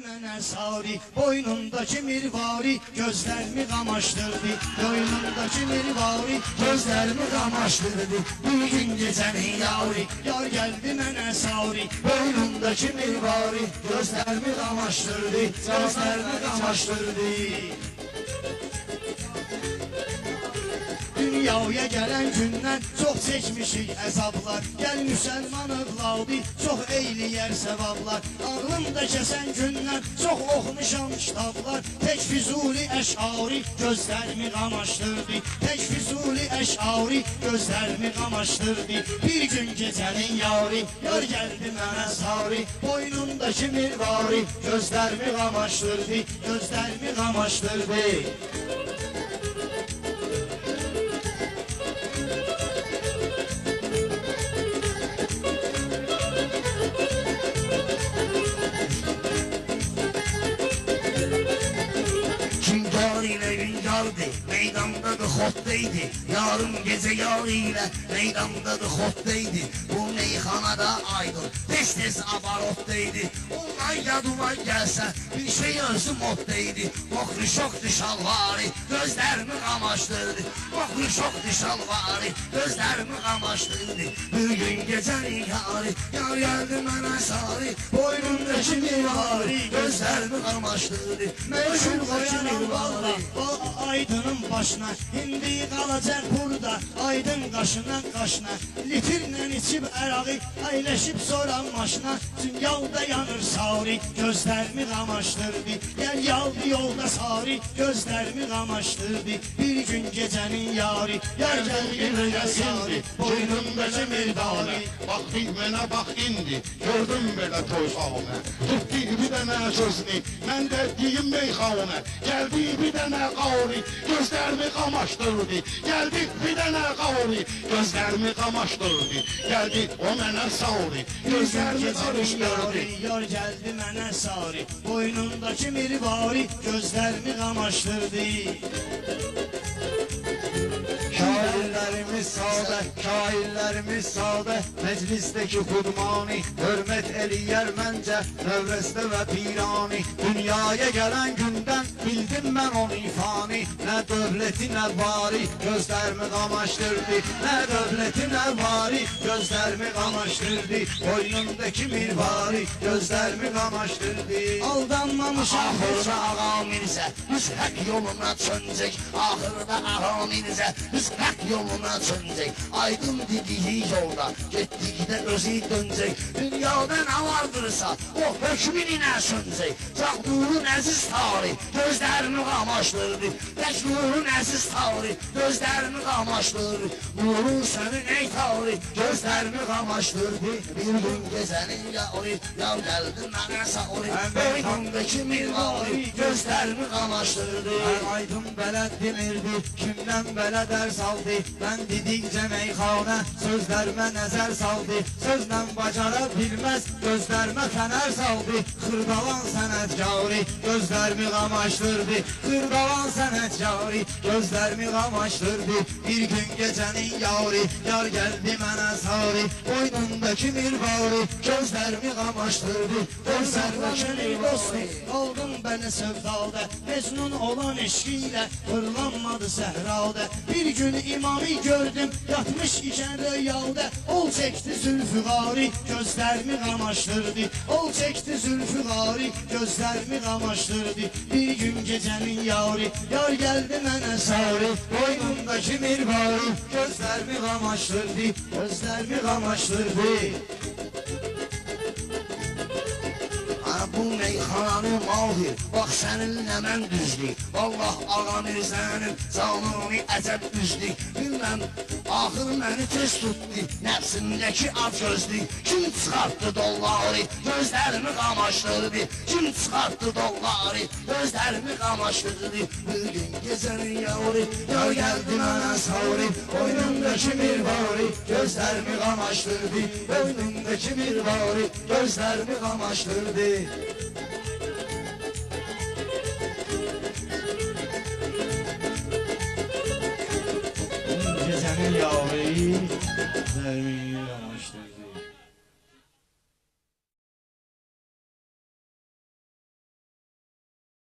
mənə sari, boynundakı mirvari gözlərimi qamaşdırdı. Boynundakı mirvari gözlərimi qamaşdırdı. Bir gün gecənin yari, yar gəldi mənə sari, boynundakı mirvari gözlərimi qamaşdırdı. Gözlərimi qamaşdırdı. Dünyaya gələn gündən çox çəkmişik əzablar. Gəl müsəlman övladı, çox eyləyər səvablar. Ağlımda kəsən gündən çox oxumuşam kitablar. Tək Füzuli əşari gözlərimi qamaşdırdı. Tək Füzuli əşari gözlərimi qamaşdırdı. Bir gün gecənin yari, yar gəldi mənə sari, boynundakı mirvari gözlərimi qamaşdırdı. Gözlərimi qamaşdırdı. Meydandadır xoddaydı, yarım gece yar ile meydandadır xoddaydı. Bu meyxanada aydın, tez abarotdaydı. Olay yaduma gəlsə, bir şey özü moddaydı. Moxri şokdu şalvari, gözlərimi qamaşdırdı. Moxri şokdu şalvari, gözlərimi qamaşdırdı. Bir gün gecənin yari, yar gəldi mənə sari, boynundakı mirvari gözlərimi qamaşdırdı. Meşhur qoyanım valla, o aydının başına, indi qalacaq burada, aydın qaşına qaşına. Litrlə içib ərağı, əyləşib sonra maşına. Dünyada yanır sari, gözlərimi qamaşdırdı. Gəl yaldı yolda sari, gözlərimi qamaşdırdı. Bir gün gecənin yari, yar gəldi mənə sari, boynundakı mirvari. Baxdın mənə bax indi, gördüm belə tozağını. Tutdu bir dənə sözünü, mən də deyim meyxanına. Gəldi bir dənə qavri, gözlərimi qamaşdırdı. Gəldi bir dənə qavri, gözlərimi qamaşdırdı. Gəldi o mənə sari, gözlərimi qarışdırdı. Yar gəldi mənə sari, boynundakı mirvari gözlərimi qamaşdırdı. Şairlərimiz sadə, şairlərimiz sadə, məclisdəki xudmani hörmət eləyər məncə Növrəzdə və Pirani. Dünyaya gələn gündən bildim mən onu fani. Nə dövləti nə vari gözlərimi qamaşdırdı. Nə dövləti nə vari gözlərimi qamaşdırdı. Boynundakı mirvari gözlərimi qamaşdırdı. Aldanmamışam Axırda ağa Mirzə, biz hək yoluna çöncək. Axırda ağa Mirzə, biz hək yoluna çöncək. Aydın dediyi yolda getdikdə özü döncək. Dünyada nə vardırsa o hökmünə söncək. Caqdurun əziz tarih gözlərimi qamaşdırdı. Təknurun əziz tarih gözlərimi qamaşdırdı. Nurun sənin ey tarih gözlərimi qamaşdırdı. Bir gün gecənin yari, yar gəldi mənə sari, boynundakı mirvari gözlərimi qamaşdırdı. Hər aydın bələd demirdi, kimdən belə dərs aldı. Mən dedikcə meyxanə sözlərimə nəzər saldı. Sözlə bacara bilməz, gözlərimə fənər saldı. Xırdalan sənətkarı gözlərimi qamaşdırdı. Xırdalan sənətkarı gözlərimi qamaşdırdı. Bir gün gecənin yari, yar gəldi mənə sari, boynundakı mirvari gözlərimi qamaşdırdı. Gözlərindəki mirvari oldum bəni sevdalda. Mecnun olan eşqiyle fırlanmadı səhrada. Bir gün imamı gördüm yatmış ikən rüyada. Ol çəkdi zülfü qari gözlərimi qamaşdırdı. Ol çəkdi zülfü qari gözlərimi qamaşdırdı. Bir gün gecənin yari, yar gəldi mənə sari, boynundakı mirvari gözlərimi qamaşdırdı. Gözlərimi qamaşdırdı. Bu meyxananı mahir, bax səninlə mən düzlük. Vallah ağa Mirzənin canını əcəb düzlük. Bilməm, axır məni tez tutdu, nəfsimdəki acgözlük. Kim çıxartdı dolları, gözlərimi qamaşdırdı. Kim çıxartdı dolları, gözlərimi qamaşdırdı. Bir gün gecənin yavri, yar gəldi mənə sari, boynundakı mirvari gözlərimi qamaşdırdı. Boynundakı mirvari gözlərimi qamaşdırdı. Gecənin yavri,